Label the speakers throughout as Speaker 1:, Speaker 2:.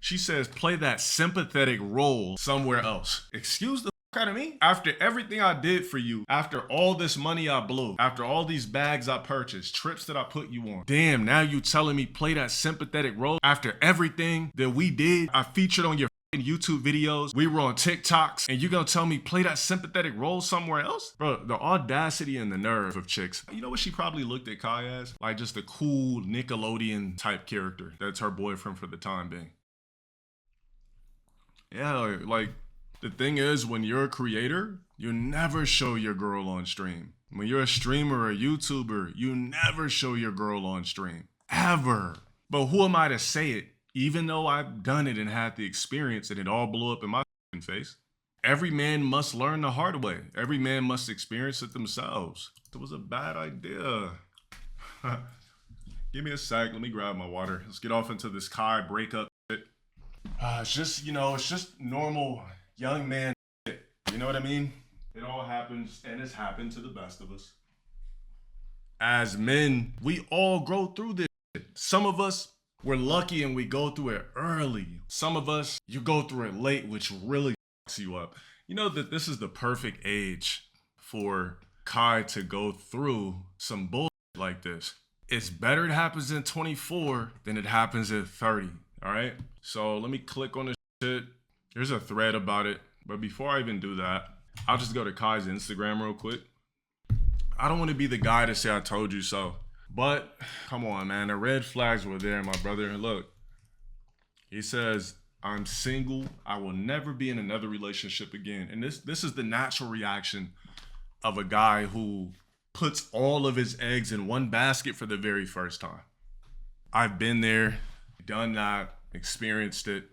Speaker 1: She says, play that sympathetic role somewhere else. Excuse the fuck out of me? After everything I did for you, after all this money I blew, after all these bags I purchased, trips that I put you on. Damn, now you telling me play that sympathetic role after everything that we did? I featured on your YouTube videos, we were on TikToks, and you gonna tell me play that sympathetic role somewhere else? Bro, the audacity and the nerve of chicks. You know what she probably looked at Kai as? Like just a cool Nickelodeon type character. That's her boyfriend for the time being. Yeah, like the thing is, when you're a creator, you never show your girl on stream. When you're a streamer or a YouTuber, you never show your girl on stream. Ever. But who am I to say it? Even though I've done it and had the experience and it all blew up in my face. Every man must learn the hard way. Every man must experience it themselves. It was a bad idea. Give me a sec. Let me grab my water. Let's get off into this Kai breakup shit. It's just, it's just normal young man shit. You know what I mean? It all happens, and it's happened to the best of us. As men, we all go through this shit. Some of us, we're lucky and we go through it early. Some of us, you go through it late, which really fucks you up. You know that this is the perfect age for Kai to go through some bullshit like this. It's better it happens in 24 than it happens at 30, all right? So let me click on this shit. There's a thread about it. But before I even do that, I'll just go to Kai's Instagram real quick. I don't want to be the guy to say I told you so. But come on, man, the red flags were there, my brother. Look, he says, I'm single. I will never be in another relationship again. And this is the natural reaction of a guy who puts all of his eggs in one basket for the very first time. I've been there, done that, experienced it.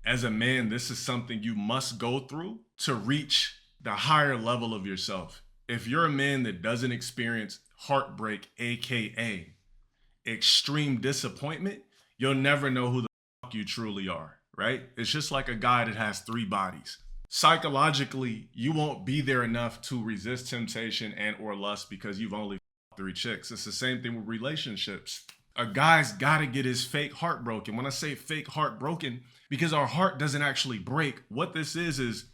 Speaker 1: As a man, this is something you must go through to reach the higher level of yourself. If you're a man that doesn't experience heartbreak, AKA extreme disappointment, you'll never know who the fuck you truly are, right? It's just like a guy that has 3 bodies. Psychologically, you won't be there enough to resist temptation and or lust because you've only 3 chicks. It's the same thing with relationships. A guy's gotta get his fake heart broken. When I say fake heart broken, because our heart doesn't actually break. What this is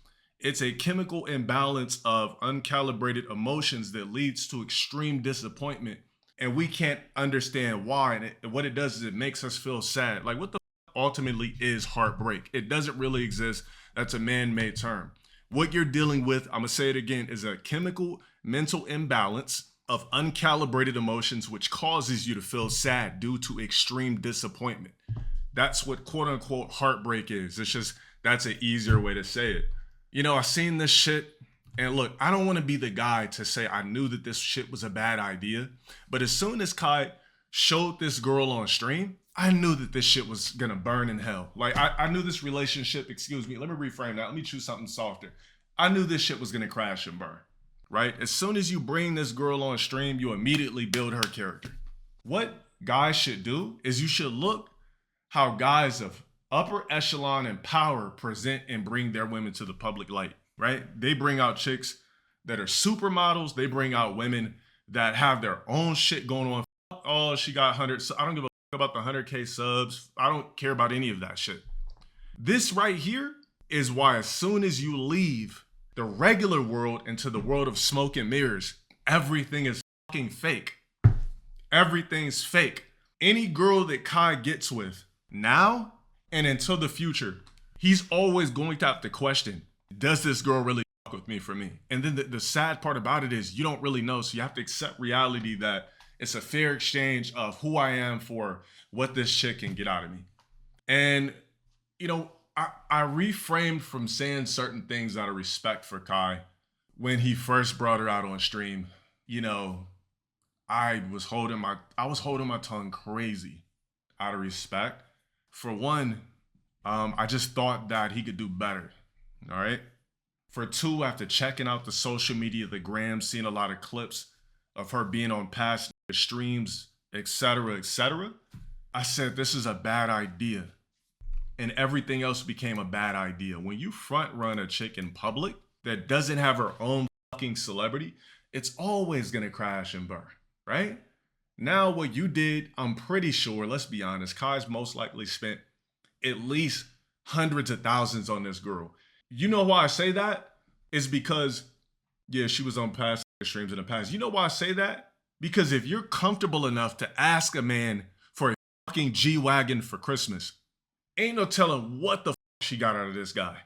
Speaker 1: it's a chemical imbalance of uncalibrated emotions that leads to extreme disappointment. And we can't understand why. And what it does is it makes us feel sad. Like what the ultimately is heartbreak? It doesn't really exist. That's a man-made term. What you're dealing with, I'm gonna say it again, is a chemical mental imbalance of uncalibrated emotions, which causes you to feel sad due to extreme disappointment. That's what quote unquote heartbreak is. It's just, that's an easier way to say it. You know, I've seen this shit, and look, I don't want to be the guy to say I knew that this shit was a bad idea, but as soon as Kai showed this girl on stream, I knew that this shit was gonna burn in hell. Like, I knew this relationship, excuse me, let me reframe that, let me choose something softer. I knew this shit was gonna crash and burn, right? As soon as you bring this girl on stream, you immediately build her character. What guys should do is you should look how guys of upper echelon and power present and bring their women to the public light, right? They bring out chicks that are supermodels. They bring out women that have their own shit going on. Oh, she got 100. I don't give a fuck about the 100K subs. I don't care about any of that shit. This right here is why as soon as you leave the regular world into the world of smoke and mirrors, everything is fucking fake. Everything's fake. Any girl that Kai gets with now and until the future, he's always going to have to question, does this girl really fuck with me for me? And then the sad part about it is you don't really know. So you have to accept reality that it's a fair exchange of who I am for what this chick can get out of me. And, you know, I reframed from saying certain things out of respect for Kai when he first brought her out on stream. You know, I was holding my tongue crazy out of respect. For one, I just thought that he could do better, all right? For two, after checking out the social media, the gram, seeing a lot of clips of her being on past streams, etc., I said, this is a bad idea. And everything else became a bad idea. When you front run a chick in public that doesn't have her own fucking celebrity, it's always gonna crash and burn, right? Now what you did, I'm pretty sure, let's be honest, Kai's most likely spent at least hundreds of thousands on this girl. You know why I say that? It's because, yeah, she was on past streams in the past. You know why I say that? Because if you're comfortable enough to ask a man for a fucking G-Wagon for Christmas, ain't no telling what the fuck she got out of this guy.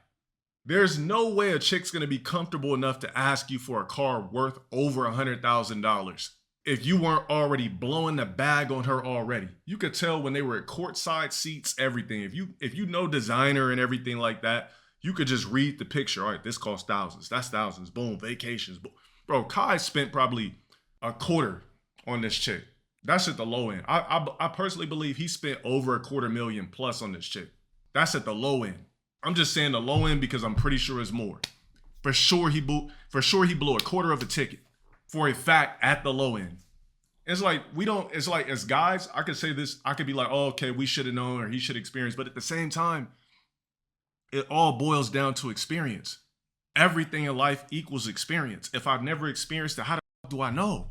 Speaker 1: There's no way a chick's gonna be comfortable enough to ask you for a car worth over $100,000 if you weren't already blowing the bag on her already. You could tell when they were at courtside seats, everything. If you know designer and everything like that, you could just read the picture. All right, this costs thousands. That's thousands. Boom, vacations. Bro, Kai spent probably a quarter on this chick. That's at the low end. I personally believe he spent over $250,000 plus on this chick. That's at the low end. I'm just saying the low end because I'm pretty sure it's more. For sure he blew a quarter of a ticket for a fact at the low end. It's like it's like as guys, I could say this, I could be like, oh, okay, we should have known or he should experience. But at the same time, it all boils down to experience. Everything in life equals experience. If I've never experienced it, how the fuck do I know?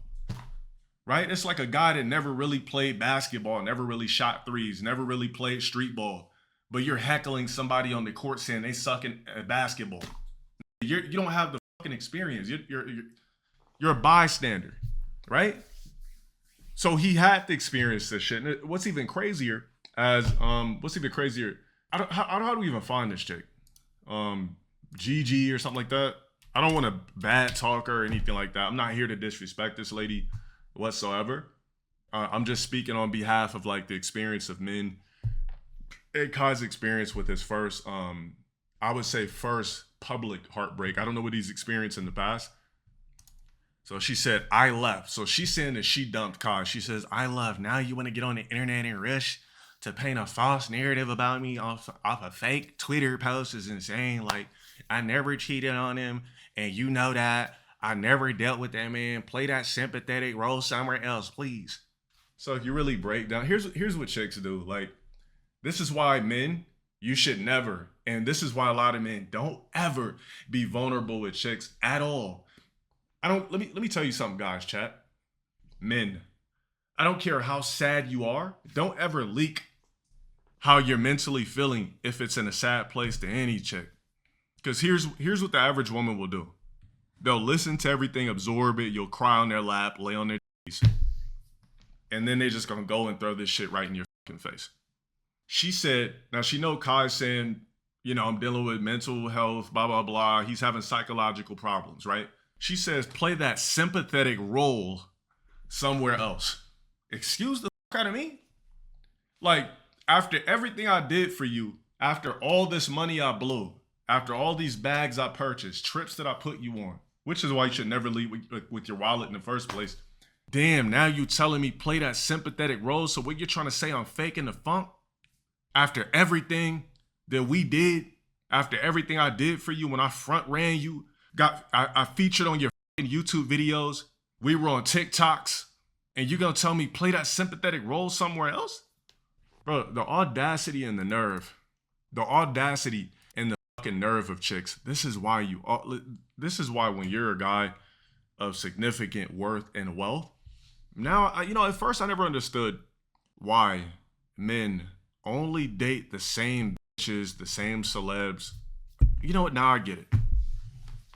Speaker 1: Right? It's like a guy that never really played basketball, never really shot threes, never really played street ball, but you're heckling somebody on the court saying they suck at basketball. You don't have the fucking experience. You're a bystander, right? So he had to experience this shit. And what's even crazier? How do we even find this chick? GG or something like that. I don't want to bad talk her or anything like that. I'm not here to disrespect this lady whatsoever. I'm just speaking on behalf of like the experience of men. Kai's experience with his first, I would say first public heartbreak. I don't know what he's experienced in the past. So she said, I left. So she's saying that she dumped Kai. She says, I left. Now you want to get on the internet and rush to paint a false narrative about me off a fake Twitter post is insane. Like, I never cheated on him, and you know that. I never dealt with that man. Play that sympathetic role somewhere else, please. So if you really break down, here's what chicks do. Like, this is why men, you should never, and this is why a lot of men don't ever be vulnerable with chicks at all. Let me tell you something, guys, chat. Men, I don't care how sad you are. Don't ever leak how you're mentally feeling if it's in a sad place to any chick. Because here's what the average woman will do. They'll listen to everything, absorb it. You'll cry on their lap, lay on their face. And then they're just going to go and throw this shit right in your fucking face. She said, now she know Kai's saying, you know, I'm dealing with mental health, blah, blah, blah. He's having psychological problems, right? She says, play that sympathetic role somewhere else. Excuse the fuck out of me? Like, after everything I did for you, after all this money I blew, after all these bags I purchased, trips that I put you on, which is why you should never leave with your wallet in the first place. Damn, now you telling me play that sympathetic role. So what you're trying to say, I'm faking the funk? After everything that we did, after everything I did for you when I front ran you, I featured on your YouTube videos, we were on TikToks, and you're gonna tell me play that sympathetic role somewhere else? Bro, the audacity and the nerve, the audacity and the fucking nerve of chicks. This is why when you're a guy of significant worth and wealth, now, at first I never understood why men only date the same bitches, the same celebs. You know what? Now I get it.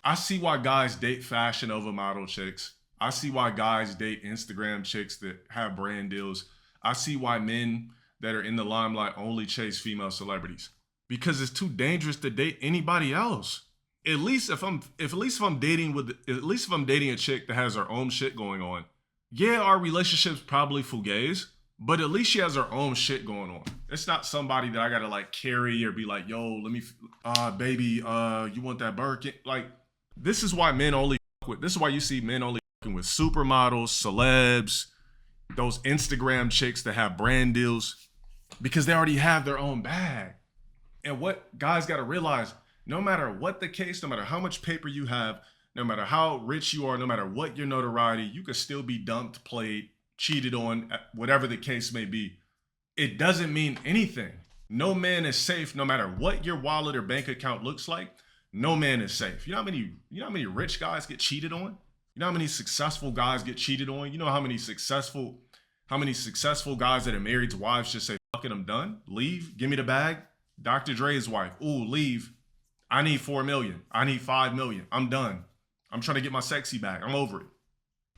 Speaker 1: I see why guys date fashion over model chicks. I see why guys date Instagram chicks that have brand deals. I see why men that are in the limelight only chase female celebrities. Because it's too dangerous to date anybody else. At least if I'm dating a chick that has her own shit going on. Yeah, our relationship's probably fugazi, but at least she has her own shit going on. It's not somebody that I gotta like carry or be like, yo, let me, baby, you want that Birkin? Like, this is why you see men only fucking with supermodels, celebs, those Instagram chicks that have brand deals, because they already have their own bag. And what guys gotta realize, no matter what the case, no matter how much paper you have, no matter how rich you are, no matter what your notoriety, you could still be dumped, played, cheated on, whatever the case may be. It doesn't mean anything. No man is safe, no matter what your wallet or bank account looks like. No man is safe. You know how many rich guys get cheated on? You know how many successful guys get cheated on? You know how many successful guys that are married to wives just say, fuck it, I'm done, leave, give me the bag. Dr. Dre's wife. Ooh, leave. I need 4 million. I need 5 million. I'm done. I'm trying to get my sexy back. I'm over it.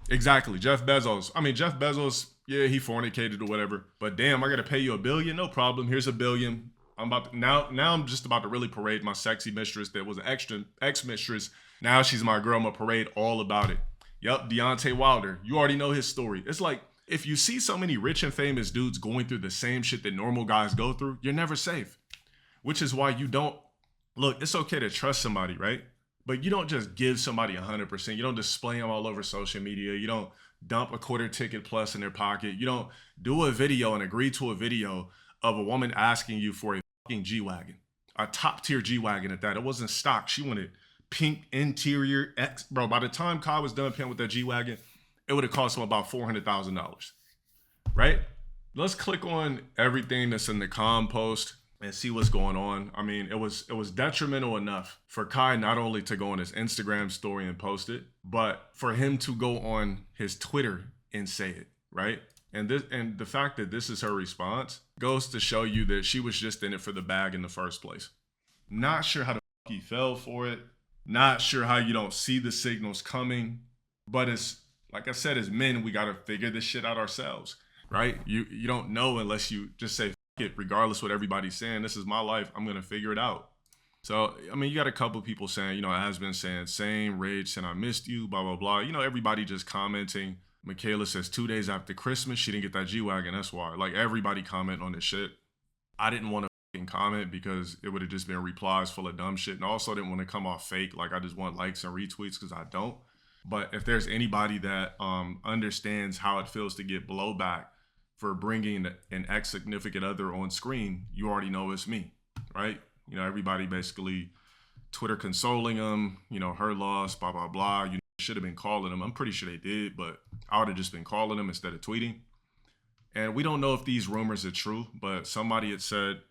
Speaker 1: Exactly. Jeff Bezos. I mean, Jeff Bezos, yeah, he fornicated or whatever. But damn, I gotta pay you $1 billion? No problem. Here's $1 billion. I'm about to, now I'm just about to really parade my sexy mistress that was an extra ex-mistress. Now she's my girl. I'm gonna parade all about it. Yup, Deontay Wilder. You already know his story. It's like, if you see so many rich and famous dudes going through the same shit that normal guys go through, you're never safe. Which is why you don't, look, it's okay to trust somebody, right? But you don't just give somebody 100%. You don't display them all over social media. You don't dump a quarter ticket plus in their pocket. You don't do a video and agree to a video of a woman asking you for a fucking G-Wagon. A top tier G-Wagon at that. It wasn't stock. She wanted pink interior X. Bro, by the time Kai was done paying with that G-Wagon, it would have cost him about $400,000, right? Let's click on everything that's in the com post and see what's going on. I mean, it was detrimental enough for Kai not only to go on his Instagram story and post it, but for him to go on his Twitter and say it, right? And the fact that this is her response goes to show you that she was just in it for the bag in the first place. Not sure how the fuck he fell for it. Not sure how you don't see the signals coming. But it's, like I said, as men, we got to figure this shit out ourselves, right? You don't know unless you just say, it, regardless what everybody's saying. This is my life. I'm going to figure it out. So, I mean, you got a couple people saying, has been saying, same rage, saying I missed you, blah, blah, blah. Everybody just commenting. Michaela says 2 days after Christmas, she didn't get that G-Wagon. That's why. Like, everybody comment on this shit. I didn't want to fucking comment because it would have just been replies full of dumb shit. And also didn't want to come off fake. Like, I just want likes and retweets because I don't. But if there's anybody that understands how it feels to get blowback for bringing an ex-significant other on screen, you already know it's me, right? Everybody basically Twitter consoling them, her loss, blah, blah, blah. You should have been calling them. I'm pretty sure they did, but I would have just been calling them instead of tweeting. And we don't know if these rumors are true, but somebody had said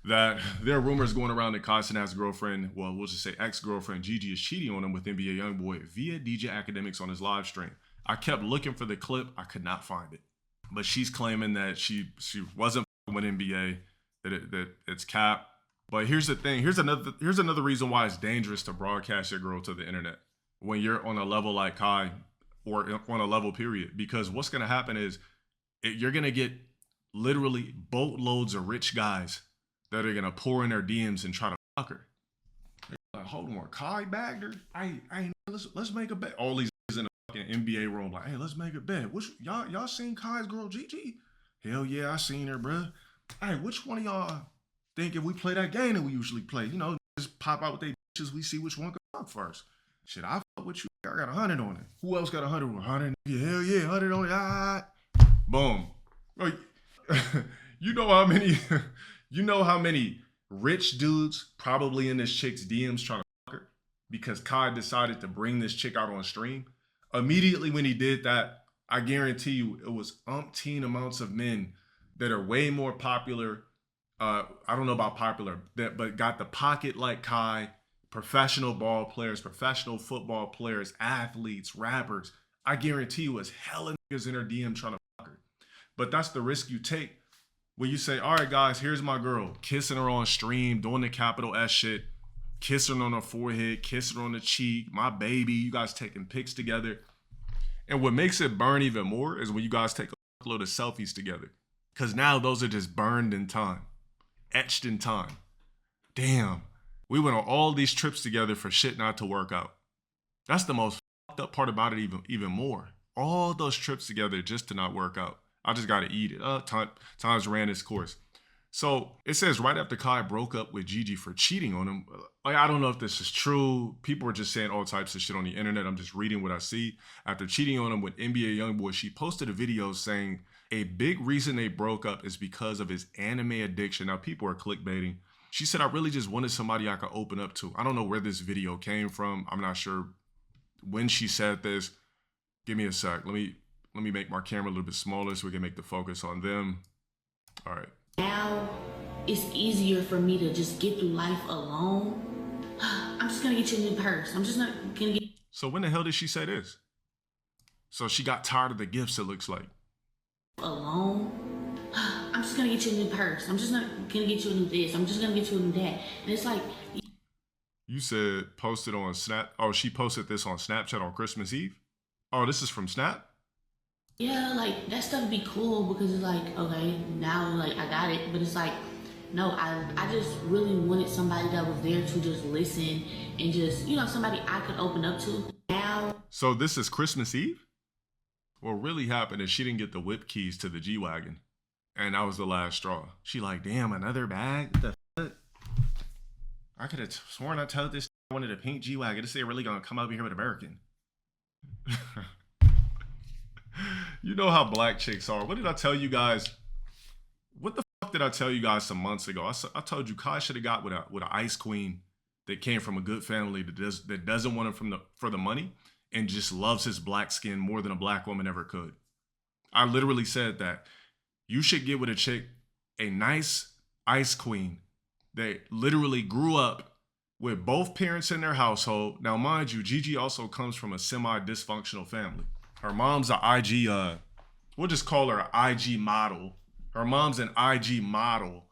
Speaker 1: that there are rumors going around that Cenat's girlfriend, well, we'll just say ex-girlfriend Gigi is cheating on him with NBA YoungBoy via DJ Academics on his live stream. I kept looking for the clip. I could not find it. But she's claiming that she wasn't with NBA, that it's cap. But here's the thing. Here's another reason why it's dangerous to broadcast your girl to the internet when you're on a level like Kai or on a level period. Because what's going to happen is you're going to get literally boatloads of rich guys that are going to pour in their DMs and try to fuck her. They're like, hold on, Kai bagged her? Let's make a bet. All these in NBA room, like, hey, let's make a bet. Which y'all seen Kai's girl Gigi? Hell yeah, I seen her, bruh. Hey, which one of y'all think if we play that game that we usually play, just pop out with they bitches, we see which one can fuck first. Shit, I fuck with you. I got 100 on it. Who else got 100? 100? Yeah, hell yeah, 100 on it. Ah. Boom. Bro, you know how many rich dudes probably in this chick's DMs trying to fuck her because Kai decided to bring this chick out on stream. Immediately when he did that, I guarantee you it was umpteen amounts of men that are way more popular. I don't know about popular, but got the pocket like Kai, professional ball players, professional football players, athletes, rappers. I guarantee you it's hella niggas in her DM trying to fuck her. But that's the risk you take when you say, all right, guys, here's my girl, kissing her on stream, doing the capital S shit, kissing on her forehead, kissing on the cheek, my baby, you guys taking pics together. And what makes it burn even more is when you guys take a load of selfies together. Because now those are just burned in time, etched in time. Damn, we went on all these trips together for shit not to work out. That's the most fucked up part about it even more. All those trips together just to not work out. I just got to eat it. Times ran its course. So it says right after Kai broke up with Gigi for cheating on him. Like, I don't know if this is true. People are just saying all types of shit on the internet. I'm just reading what I see. After cheating on him with NBA YoungBoy, she posted a video saying a big reason they broke up is because of his anime addiction. Now, people are clickbaiting. She said, I really just wanted somebody I could open up to. I don't know where this video came from. I'm not sure when she said this. Give me a sec. Let me make my camera a little bit smaller so we can make the focus on them. All right.
Speaker 2: Now it's easier for me to just get through life alone. I'm just gonna get you a new purse. I'm just not gonna get.
Speaker 1: So when the hell did she say this? So she got tired of the gifts, it looks like.
Speaker 2: Alone. I'm just gonna get you a new purse. I'm just not gonna get you a new this. I'm just gonna get you a new that. And it's like,
Speaker 1: You said posted on Snap. Oh, she posted this on Snapchat on Christmas Eve. Oh, this is from Snap?
Speaker 2: yeah, like that stuff be cool because it's like, okay, now like I got it, but it's like, no, I just really wanted somebody that was there to just listen and just, somebody I could open up to. Now,
Speaker 1: So this is Christmas Eve? What really happened is she didn't get the whip keys to the G-Wagon. And that was the last straw. She like, damn, another bag? What the fuck? I could have sworn I told this I wanted a pink G-Wagon. This ain't really gonna come over here with American. You know how black chicks are. What did I tell you guys? What the fuck did I tell you guys some months ago? I told you Kai should have got with an ice queen that came from a good family that doesn't want him for the money and just loves his black skin more than a black woman ever could. I literally said that. You should get with a chick, a nice ice queen that literally grew up with both parents in their household. Now, mind you, Gigi also comes from a semi-dysfunctional family. Her mom's an IG, we'll just call her an IG model. Her mom's an IG model.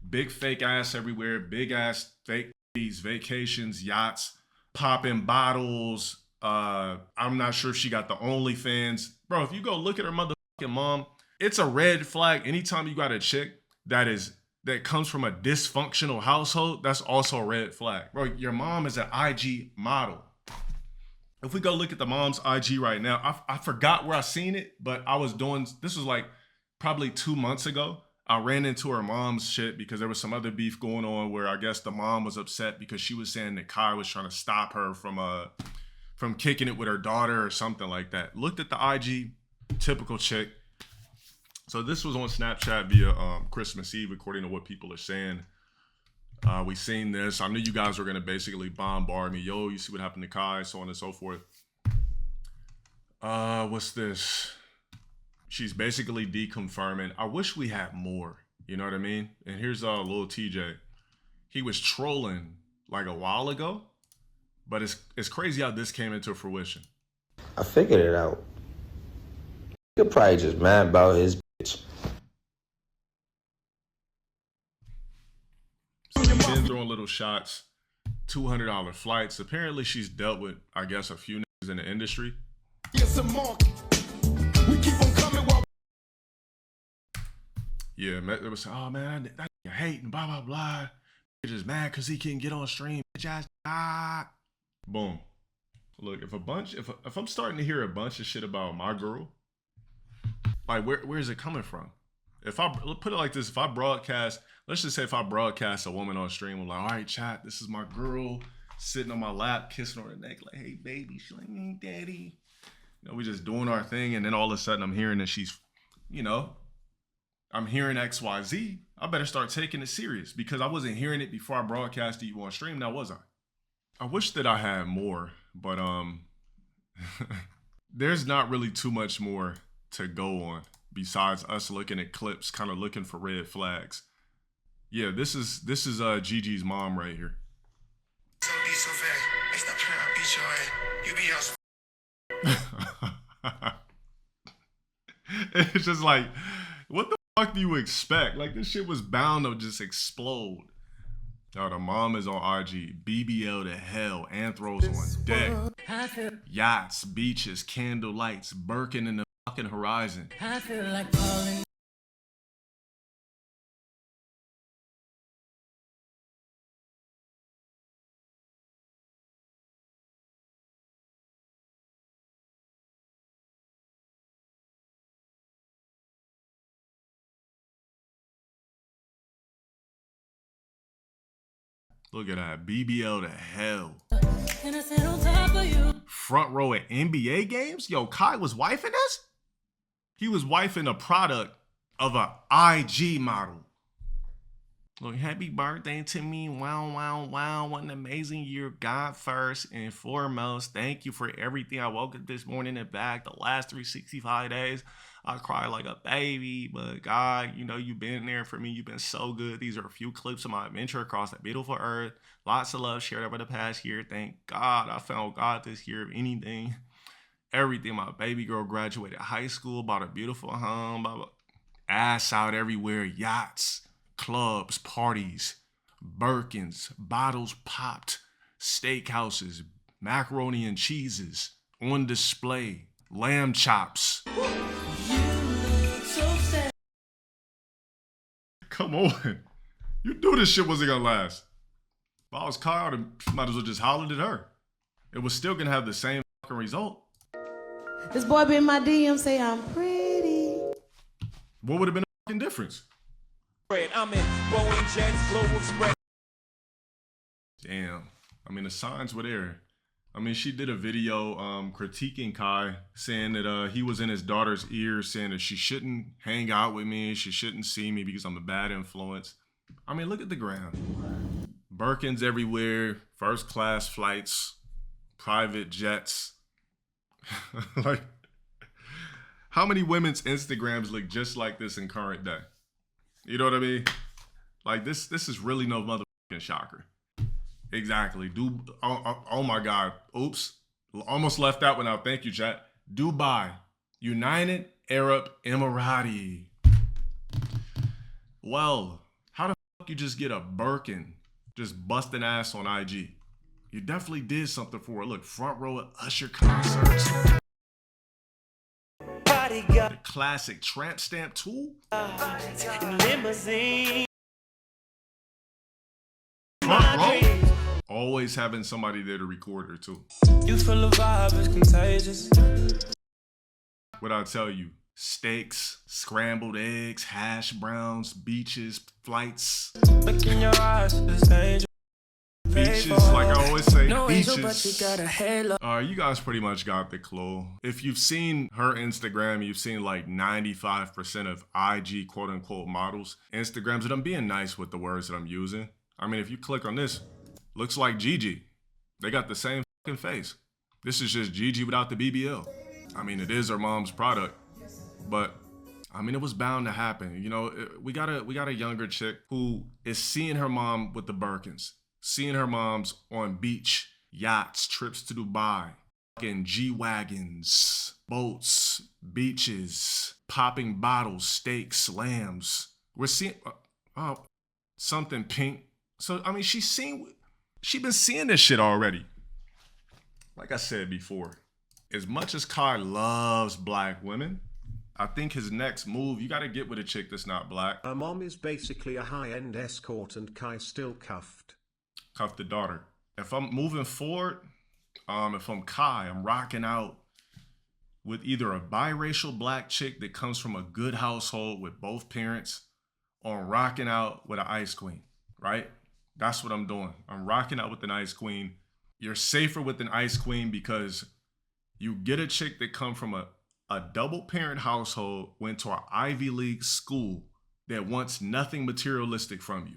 Speaker 1: Big fake ass everywhere, big ass fake vacations, yachts, popping bottles. I'm not sure if she got the OnlyFans. Bro, if you go look at her motherfucking mom, it's a red flag anytime you got a chick that comes from a dysfunctional household. That's also a red flag. Bro, your mom is an IG model. If we go look at the mom's IG right now, I forgot where I seen it, but this was like probably 2 months ago. I ran into her mom's shit because there was some other beef going on where I guess the mom was upset because she was saying that Kai was trying to stop her from kicking it with her daughter or something like that. Looked at the IG, typical chick. So this was on Snapchat via Christmas Eve, according to what people are saying. We seen this. I knew you guys were going to basically bombard me. Yo, you see what happened to Kai, so on and so forth. What's this? She's basically deconfirming. I wish we had more. You know what I mean? And here's little TJ. He was trolling like a while ago, but it's crazy how this came into fruition.
Speaker 3: I figured it out. He could probably just mad about his bitch.
Speaker 1: Been throwing little shots, $200 flights. Apparently she's dealt with, I guess, a few niggas in the industry.
Speaker 4: Yes, Mark. We keep on coming while.
Speaker 1: Yeah, it was, oh man, that nigga hating, blah, blah, blah. He's just mad because he can't get on stream. Boom. Look, if I'm starting to hear a bunch of shit about my girl, like where is it coming from? If I put it like this, if I broadcast, let's just say if I broadcast a woman on stream, I'm like, all right, chat, this is my girl sitting on my lap, kissing on her neck, like, hey, baby. She's like, hey, daddy. You know, we just doing our thing. And then all of a sudden I'm hearing that she's, I'm hearing XYZ. I better start taking it serious because I wasn't hearing it before I broadcasted you on stream. Now, was I? I wish that I had more, but there's not really too much more to go on besides us looking at clips, kind of looking for red flags. Yeah, this is Gigi's mom right here.
Speaker 4: So be so fast. Hey, stop trying to beat your ass. You be
Speaker 1: It's just like, what the fuck do you expect? Like, this shit was bound to just explode. Oh, the mom is on IG. BBL to hell. Anthros on deck. Yachts, beaches, candle lights, Birkin in the fucking horizon.
Speaker 5: I feel like calling.
Speaker 1: Look at that. BBL to hell.
Speaker 5: And I sit on top of you.
Speaker 1: Front row at NBA games? Yo, Kai was wifing this? He was wifing a product of an IG model. Look, happy birthday to me. Wow, wow, wow. What an amazing year. God first and foremost. Thank you for everything. I woke up this morning and back the last 365 days. I cried like a baby, but God, you've been there for me. You've been so good. These are a few clips of my adventure across the beautiful earth. Lots of love shared over the past year. Thank God I found God this year. If anything, everything. My baby girl graduated high school, bought a beautiful home, blah, blah. ass out everywhere, yachts, clubs, parties, Birkins, bottles popped, steakhouses, macaroni and cheeses on display, lamb chops. Come on. You knew this shit wasn't gonna last. If I was Kyle, I might as well just hollered at her. It was still gonna have the same fucking result.
Speaker 6: This boy been in my DM say I'm pretty.
Speaker 1: What would have been the fucking difference?
Speaker 7: I'm in Boeing Jets, Global Express.
Speaker 1: Damn. I mean, the signs were there. I mean, she did a video critiquing Kai, saying that he was in his daughter's ear, saying that she shouldn't hang out with me, she shouldn't see me because I'm a bad influence. I mean, look at the ground. Birkins everywhere, first class flights, private jets. Like, how many women's Instagrams look just like this in current day? You know what I mean? Like, this is really no motherfucking shocker. Exactly. Oh my God. Oops. Almost left that one out. Thank you, chat. Dubai. United Arab Emirati. Well, how the fuck you just get a Birkin just busting ass on IG? You definitely did something for it. Look, front row at Usher concerts. The classic tramp stamp tool.
Speaker 7: Limousine.
Speaker 1: Front row. Always having somebody there to record her too.
Speaker 7: You feel the vibe is contagious.
Speaker 1: What I tell you, steaks, scrambled eggs, hash browns, beaches, flights.
Speaker 7: Look in your eyes, it's dangerous.
Speaker 1: Beaches, like I always say,
Speaker 7: No
Speaker 1: beaches.
Speaker 7: angel, but you got a halo.
Speaker 1: You guys pretty much got the clue. If you've seen her Instagram, you've seen like 95% of IG quote unquote models Instagrams, and I'm being nice with the words that I'm using. I mean, if you click on this, looks like Gigi. They got the same fucking face. This is just Gigi without the BBL. I mean, it is her mom's product, but I mean, it was bound to happen. You know, we got a younger chick who is seeing her mom with the Birkins, seeing her moms on beach, yachts, trips to Dubai, fucking G-Wagons, boats, beaches, popping bottles, steaks, lambs. We're seeing, something pink. So, I mean, she's been seeing this shit already. Like I said before, as much as Kai loves black women, I think his next move, you got to get with a chick that's not black.
Speaker 8: Her mom is basically a high-end escort and Kai still cuffed.
Speaker 1: Cuff the daughter. If I'm moving forward, if I'm Kai, I'm rocking out with either a biracial black chick that comes from a good household with both parents, or I'm rocking out with an ice queen, right? That's what I'm doing. I'm rocking out with an ice queen. You're safer with an ice queen because you get a chick that come from a double parent household, went to an Ivy League school that wants nothing materialistic from you.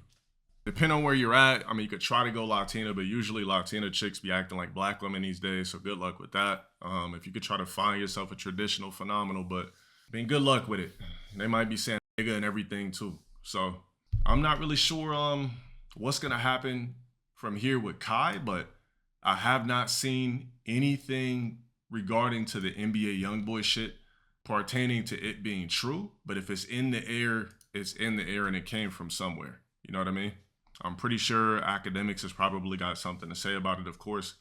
Speaker 1: Depending on where you're at, I mean, you could try to go Latina, but usually Latina chicks be acting like black women these days, so good luck with that. If you could try to find yourself a traditional phenomenal, but I mean, good luck with it. They might be saying nigga and everything too. So I'm not really sure what's gonna happen from here with Kai, but I have not seen anything regarding to the NBA YoungBoy shit pertaining to it being true. But if it's in the air, it's in the air and it came from somewhere. You know what I mean? I'm pretty sure academics has probably got something to say about it, of course.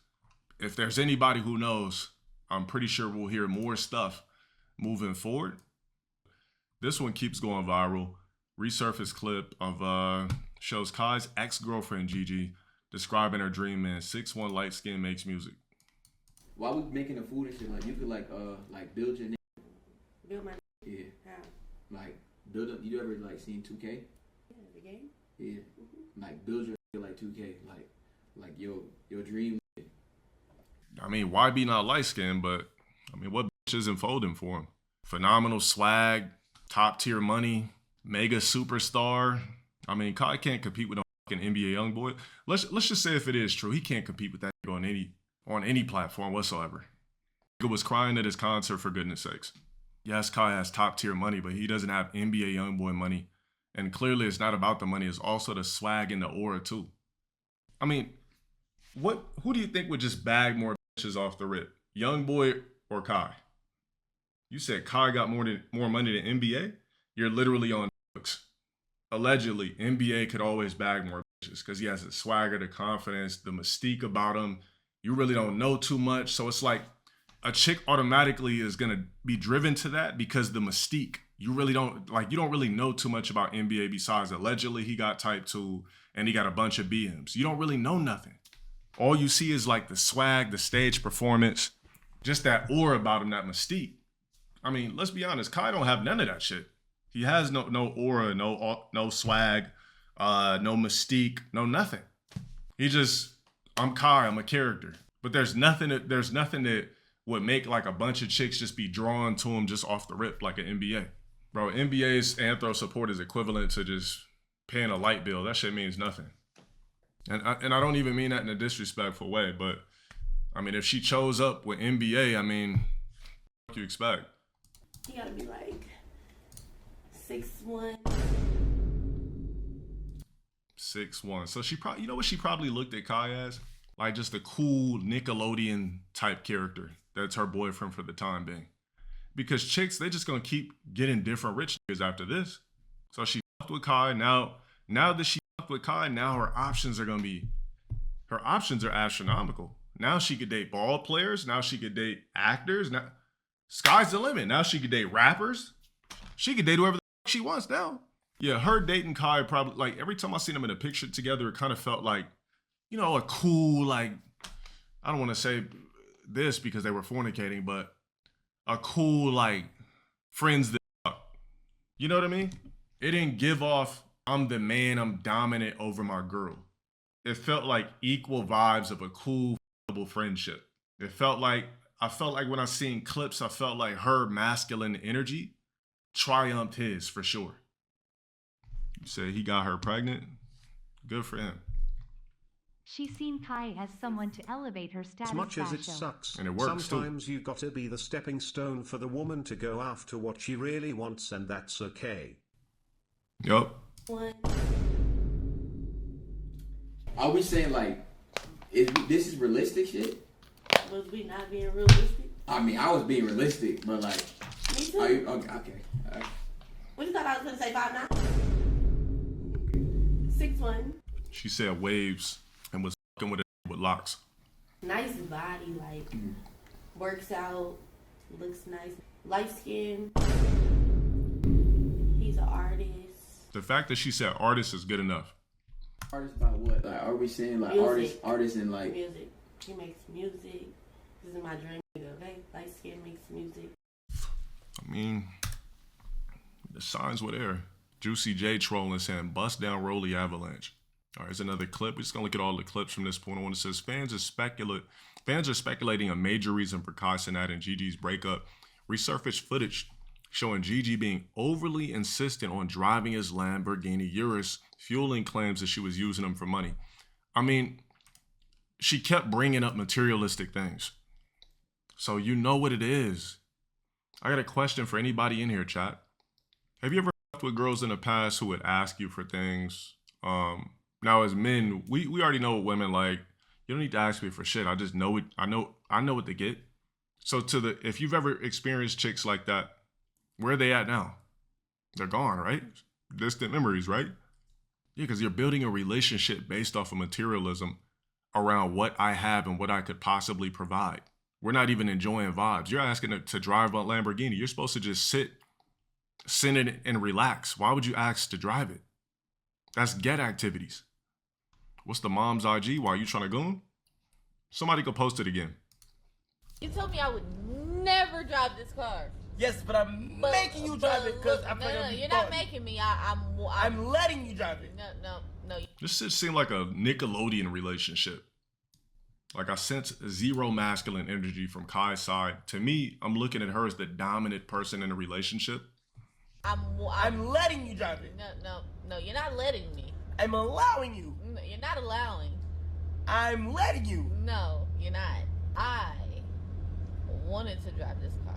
Speaker 1: If there's anybody who knows, I'm pretty sure we'll hear more stuff moving forward. This one keeps going viral. Resurfaced clip of shows Kai's ex-girlfriend Gigi describing her dream man, 6'1" light skin, makes music.
Speaker 9: While we making the food and shit, like you could like build your
Speaker 6: Build my
Speaker 9: yeah,
Speaker 6: how?
Speaker 9: like build up. You ever like seen 2K?
Speaker 6: Yeah, the game.
Speaker 9: Yeah, like build your like 2K, like your dream.
Speaker 1: I mean, why be not light skinned? But I mean, what bitch isn't folding for him? Phenomenal swag, top tier money, mega superstar. I mean, Kai can't compete with no fucking NBA YoungBoy. Let's just say if it is true, he can't compete with that on any platform whatsoever. He was crying at his concert, for goodness sakes. Yes, Kai has top tier money, but he doesn't have NBA YoungBoy money. And clearly it's not about the money, it's also the swag and the aura too. I mean, who do you think would just bag more bitches off the rip? YoungBoy or Kai? You said Kai got more money than NBA? you're literally on books. Allegedly, NBA could always bag more bitches because he has the swagger, the confidence, the mystique about him. You really don't know too much. So it's like a chick automatically is going to be driven to that because the mystique. You really don't, like, you don't really know too much about NBA besides allegedly he got type 2 and he got a bunch of BMs. You don't really know nothing. All you see is like the swag, the stage performance, just that aura about him, that mystique. I mean, let's be honest, Kai don't have none of that shit. He has no aura, no swag, no mystique, no nothing. He just, I'm Kai, I'm a character. But there's nothing that would make like a bunch of chicks just be drawn to him just off the rip like an NBA. Bro, NBA's anthro support is equivalent to just paying a light bill. That shit means nothing. And I don't even mean that in a disrespectful way, but I mean, if she chose up with NBA, I mean, what do you expect?
Speaker 2: You gotta be like 6'1".
Speaker 1: 6'1". So she probably, you know what she probably looked at Kai as? Like just a cool Nickelodeon type character. That's her boyfriend for the time being. Because chicks, they just gonna keep getting different rich niggas after this. So she fucked with Kai. Now that she fucked with Kai, now her options are astronomical. Now she could date ball players. Now she could date actors. Now sky's the limit. Now she could date rappers. She could date whoever the fuck she wants now. Yeah, her dating Kai probably, like, every time I seen them in a picture together, it kind of felt like, you know, a cool, like, I don't want to say this because they were fornicating, but a cool, like, friends that fuck. You know what I mean? It didn't give off, I'm the man, I'm dominant over my girl. It felt like equal vibes of a cool friendship. I felt like when I seen clips, I felt like her masculine energy triumphed his for sure. You say he got her pregnant? Good for him.
Speaker 10: She's seen Kai as someone to elevate her status.
Speaker 8: As much as it
Speaker 10: Basho.
Speaker 8: sucks,
Speaker 1: and it works
Speaker 8: sometimes
Speaker 1: too.
Speaker 8: you gotta be the stepping stone for the woman to go after what she really wants, and that's okay.
Speaker 1: Yup.
Speaker 9: Are we saying like, this is realistic shit?
Speaker 2: Was we not being realistic?
Speaker 9: I mean, I was being realistic, but like,
Speaker 2: Me too.
Speaker 9: are you okay?
Speaker 2: What you thought I was gonna say? 5'9"? 6'1".
Speaker 1: She said waves and was fucking with it with locks.
Speaker 2: Nice body, like works out, looks nice, light skin. He's an artist.
Speaker 1: The fact that she said artist is good enough.
Speaker 9: Artist by what? Like, are we saying like
Speaker 2: Music.
Speaker 9: artists and like
Speaker 2: Music. He makes music. This is my dream. Okay, light skin makes music.
Speaker 1: I mean, the signs were there. Juicy J trolling saying bust down Rolly Avalanche. All right, here's another clip. We're just gonna look at all the clips from this point on. It says fans are speculating a major reason for Kai Cenat and Gigi's breakup. Resurfaced footage showing Gigi being overly insistent on driving his Lamborghini Urus, fueling claims that she was using him for money. I mean, she kept bringing up materialistic things. So you know what it is. I got a question for anybody in here, chat. Have you ever fucked with girls in the past who would ask you for things? Now as men, we already know what women like. You don't need to ask me for shit. I just know it. I know what to get. So if you've ever experienced chicks like that, where are they at now? They're gone, right? Distant memories, right? Yeah, because you're building a relationship based off of materialism around what I have and what I could possibly provide. We're not even enjoying vibes. You're asking to drive a Lamborghini. You're supposed to just sit in it and relax. Why would you ask to drive it? That's get activities. What's the mom's IG? Why are you trying to goon? Somebody go post it again.
Speaker 11: You told me I would never drive this car.
Speaker 7: Yes, but I'm making you drive it because I'm
Speaker 11: no, you're not making me.
Speaker 7: I'm letting you drive it.
Speaker 11: No.
Speaker 1: This shit seemed like a Nickelodeon relationship. Like I sense zero masculine energy from Kai's side. To me, I'm looking at her as the dominant person in a relationship.
Speaker 7: I'm letting you drive it.
Speaker 11: No, you're not letting me.
Speaker 7: I'm allowing you.
Speaker 11: No, you're not allowing.
Speaker 7: I'm letting you.
Speaker 11: No, you're not. I wanted to drive this car.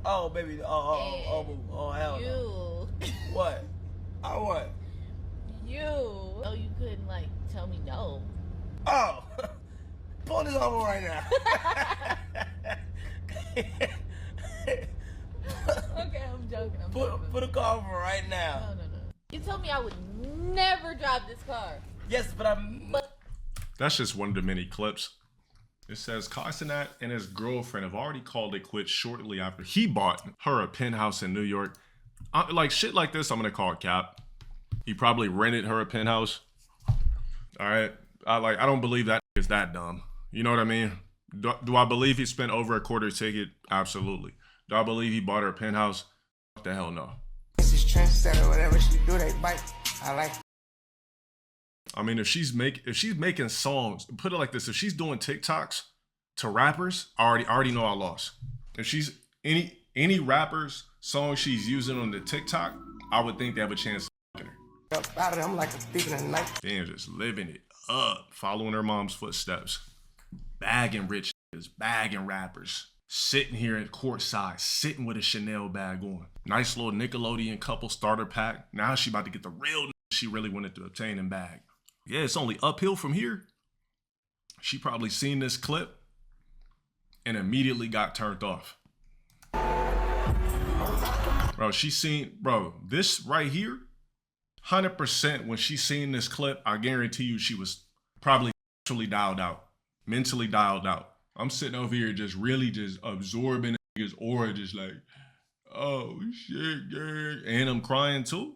Speaker 7: Oh, baby. Oh, hell no. What? Oh, what?
Speaker 11: Oh, you couldn't, like, tell me no.
Speaker 7: Oh, pull this over right now.
Speaker 11: Okay, I'm joking.
Speaker 7: Put a car over right now.
Speaker 11: No. You told me I would never drive this car.
Speaker 7: Yes, but
Speaker 1: That's just one of the many clips. It says Cenat and his girlfriend have already called it quits shortly after he bought her a penthouse in New York. Like shit like this, I'm gonna call it cap. He probably rented her a penthouse. All right, I don't believe that is that dumb. You know what I mean? Do I believe he spent over a quarter ticket? Absolutely. Do I believe he bought her a penthouse? What the hell no.
Speaker 4: This is trendsetter, whatever she do, they bite. I like.
Speaker 1: I mean, if she's making songs, put it like this: if she's doing TikToks to rappers, I already know I lost. If she's any rappers song she's using on the TikTok, I would think they have a chance of fucking her.
Speaker 4: Up out of there, I'm like a thief in the night.
Speaker 1: Damn, just living it up, following her mom's footsteps, bagging rich niggas, bagging rappers, sitting here at courtside, sitting with a Chanel bag on. Nice little Nickelodeon couple starter pack. Now she about to get the real she really wanted to obtain and bag. Yeah, it's only uphill from here. She probably seen this clip and immediately got turned off. Bro, this right here, 100% when she seen this clip, I guarantee you she was probably mentally dialed out. I'm sitting over here just really just absorbing his aura, just like, oh shit, girl. And I'm crying too.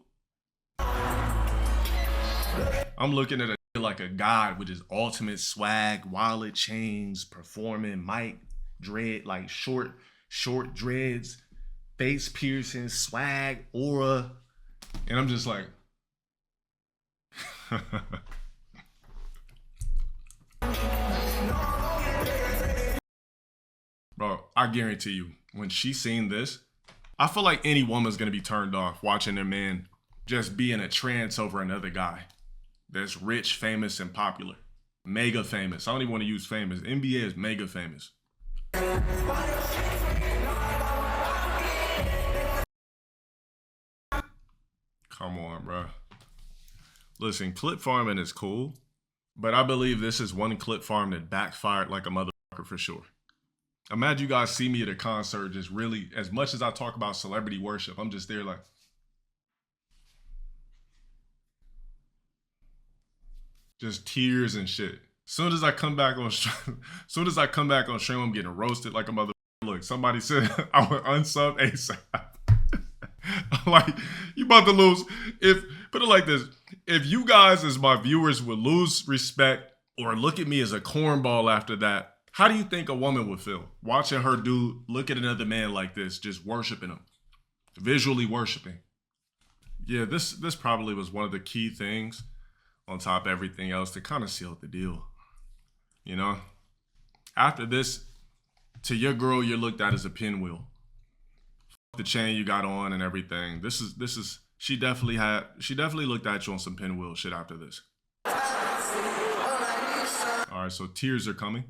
Speaker 1: I'm looking at a like a god with his ultimate swag, wallet chains, performing, mic, dread, like short dreads, face piercing, swag, aura. And I'm just like, bro, I guarantee you, when she seen this, I feel like any woman's gonna be turned off watching their man just be in a trance over another guy that's rich, famous, and popular. Mega famous. I don't even want to use famous. NBA is mega famous. Come on, bro. Listen, clip farming is cool, but I believe this is one clip farm that backfired like a motherfucker for sure. Imagine you guys see me at a concert just really, as much as I talk about celebrity worship, I'm just there like, just tears and shit. Soon as I come back on stream, I'm getting roasted like a mother. Look, somebody said I would unsub ASAP. I'm like, you about to lose. Put it like this, if you guys as my viewers would lose respect or look at me as a cornball after that, how do you think a woman would feel watching her look at another man like this, just worshiping him, visually worshiping? Yeah, this probably was one of the key things on top of everything else to kind of seal the deal. You know, after this, to your girl, you're looked at as a pinwheel. The chain you got on and everything. She definitely looked at you on some pinwheel shit after this. All right, so tears are coming.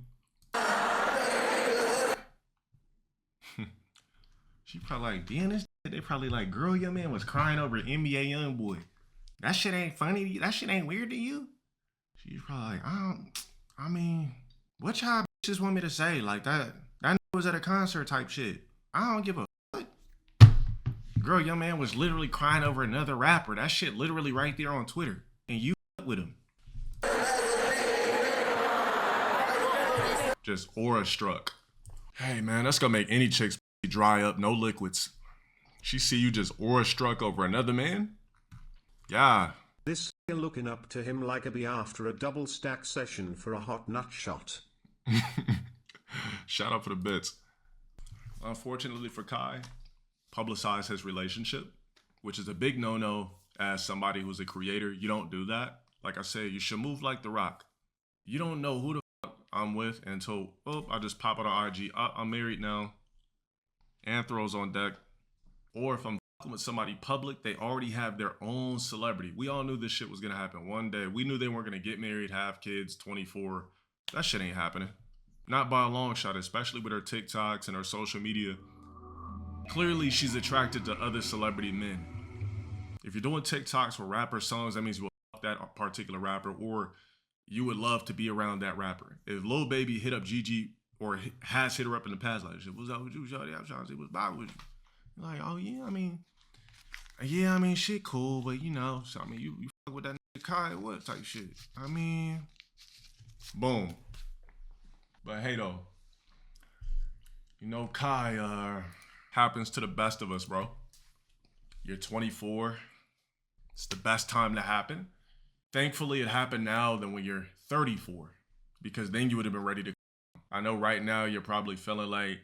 Speaker 1: She probably like, damn, this. They probably like, girl, your man was crying over NBA YoungBoy. That shit ain't funny to you? That shit ain't weird to you? She's probably like, I mean, what y'all bitches want me to say? Like that was at a concert type shit. I don't give a fuck. Girl, your man was literally crying over another rapper. That shit literally right there on Twitter. And you with him. Just aura struck. Hey man, that's gonna make any chicks dry up, no liquids. She see you just aura struck over another man? Yeah.
Speaker 8: This looking up to him like a bee after a double stack session for a hot nut shot.
Speaker 1: Shout out for the bits. Unfortunately for Kai, publicize his relationship, which is a big no-no as somebody who's a creator. You don't do that. Like I said, you should move like The Rock. You don't know who the fuck I'm with until, I just pop out on IG. I'm married now. Anthro's on deck. Or if I'm with somebody public, they already have their own celebrity. We all knew this shit was gonna happen one day. We knew they weren't gonna get married, have kids, 24. That shit ain't happening. Not by a long shot, especially with her TikToks and her social media. Clearly, she's attracted to other celebrity men. If you're doing TikToks with rapper songs, that means you will love that particular rapper, or you would love to be around that rapper. If Lil Baby hit up Gigi, or has hit her up in the past, like, what's up with you, shawty? I'm trying to see what's bothering with you. Like, oh yeah, I mean, shit cool, but you know, so I mean, you fuck with that nigga Kai, what type shit? I mean, boom. But hey though, you know, Kai happens to the best of us, bro. You're 24. It's the best time to happen. Thankfully, it happened now than when you're 34, because then you would have been ready to. I know right now you're probably feeling like,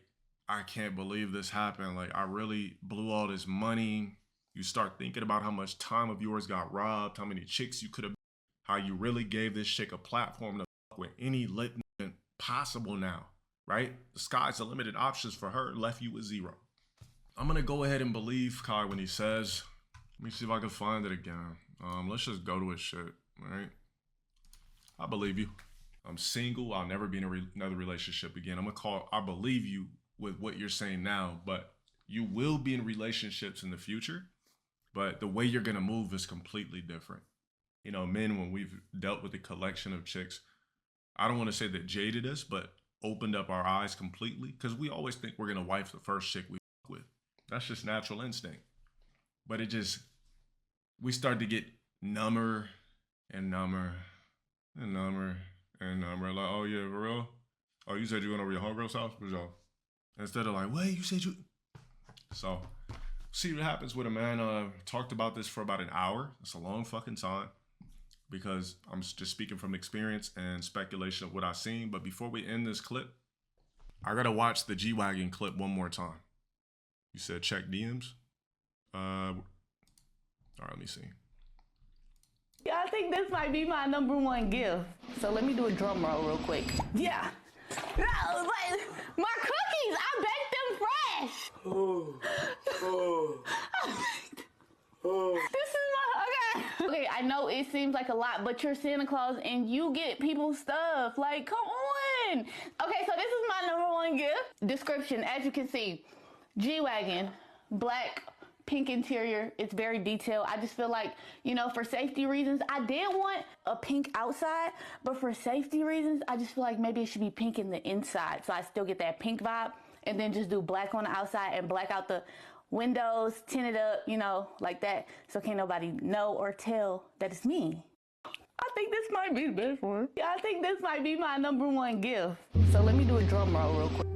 Speaker 1: I can't believe this happened. Like, I really blew all this money. You start thinking about how much time of yours got robbed, how many chicks you could have, how you really gave this chick a platform to fuck with any lit possible now, right? The sky's the limited options for her, left you with zero. I'm gonna go ahead and believe Kai when he says, let me see if I can find it again. Let's just go to his shit, right? I believe you. I'm single. I'll never be in another relationship again. I'm gonna call, I believe you with what you're saying now, but you will be in relationships in the future, but the way you're gonna move is completely different. You know, men, when we've dealt with a collection of chicks, I don't want to say that jaded us, but opened up our eyes completely, because we always think we're gonna wife the first chick we fuck with. That's just natural instinct. But we start to get number and number and number and number. Like, oh yeah, for real? Oh, you said you went over your homegirl's house? For sure. Instead of like, wait, you said you. So, see what happens with a man. Talked about this for about an hour. It's a long fucking time, because I'm just speaking from experience and speculation of what I've seen. But before we end this clip, I gotta watch the G-Wagon clip one more time. You said check DMs? All right, let me see.
Speaker 12: Yeah, I think this might be my #1 gift. So let me do a drum roll real quick. Yeah. No, but my cookies, I baked them fresh. This is my, okay. Okay, I know it seems like a lot, but you're Santa Claus and you get people stuff. Like, come on. Okay, so this is my #1 gift. Description, as you can see, G-Wagon, black, pink interior. It's very detailed. I just feel like, you know, for safety reasons, I did want a pink outside, but for safety reasons, I just feel like maybe it should be pink in the inside, so I still get that pink vibe, and then just do black on the outside and black out the windows, tint it up, you know, like that, so can't nobody know or tell that it's me. I think this might be the best one. Yeah, I think this might be my #1 gift. So let me do a drum roll real quick.